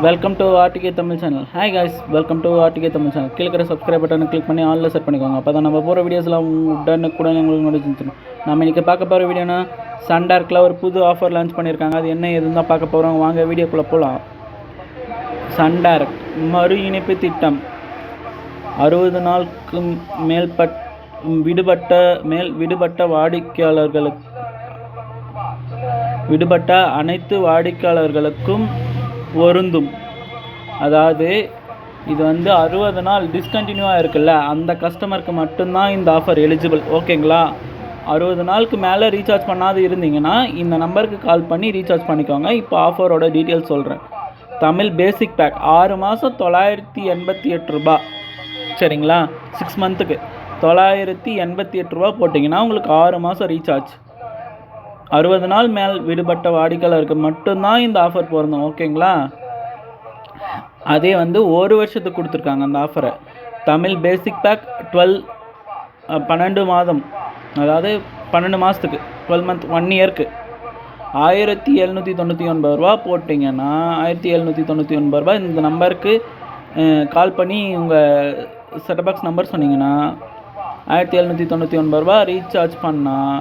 Welcome to RTK Tamil channel. Hi guys, welcome to RTK Tamil channel. கீழே இருக்கிற subscribe பட்டனை click பண்ணி ஆன்லைன் செட் பண்ணிக்கோங்க. அப்போ தான் நம்ம போகிற வீடியோஸ்லாம் உடனுக்குடன் உங்களுக்கு நோட்டிஃபிகேஷன். நம்ம இன்றைக்கி பார்க்க போகிற வீடியோனா சன்டார்க்கில் ஒரு புது ஆஃபர் லான்ச் பண்ணியிருக்காங்க. அது என்ன எதுன்னு தான் பார்க்க போகிறோம். வாங்க வீடியோக்குள்ளே போகலாம். சன்டார்க் மறு இணைப்பு திட்டம் 60 நாளுக்கு விடுபட்ட அனைத்து வாடிக்கையாளர்களுக்கும் பொருந்தும். அதாவது இது 60 நாள் டிஸ்கண்டினியூவாக இருக்குல்ல, அந்த கஸ்டமருக்கு மட்டும்தான் இந்த ஆஃபர் எலிஜிபிள். ஓகேங்களா? 60 நாளுக்கு மேலே ரீசார்ஜ் பண்ணாது இருந்தீங்கன்னா இந்த நம்பருக்கு கால் பண்ணி ரீசார்ஜ் பண்ணிக்கோங்க. இப்போ ஆஃபரோட டீட்டெயில்ஸ் சொல்கிறேன். தமிழ் பேசிக் பேக் 6 மாதம் 988 ரூபா. சரிங்களா? 6 மந்த்துக்கு 988 ரூபா போட்டிங்கன்னா உங்களுக்கு 6 மாதம் ரீசார்ஜ். 60 நாள் மேல் விடுபட்ட வாடிக்கையாளருக்கு மட்டும்தான் இந்த ஆஃபர் பொருந்தும். ஓகேங்களா? அதே ஒரு வருஷத்துக்கு கொடுத்துருக்காங்க அந்த ஆஃபரை. தமிழ் பேசிக் பேக் 12 மாதம், அதாவது 12 மாதத்துக்கு 12 மந்த் 1 இயருக்கு 1799 ரூபா போட்டிங்கன்னா 1799 ரூபா. இந்த நம்பருக்கு கால் பண்ணி உங்கள் செட்டப் பாக்ஸ் நம்பர் சொன்னீங்கன்னா 1799 ரூபா ரீசார்ஜ் பண்ணால்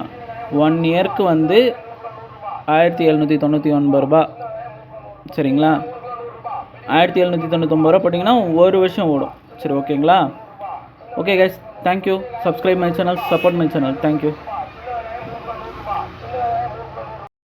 1 இயருக்கு 1799 ரூபா. சரிங்களா? 1799 ரூபா போட்டிங்கன்னா 1 வருஷம் ஓடும். சரி, ஓகேங்களா? Okay guys, thank you. Subscribe my channel, support my channel. Thank you.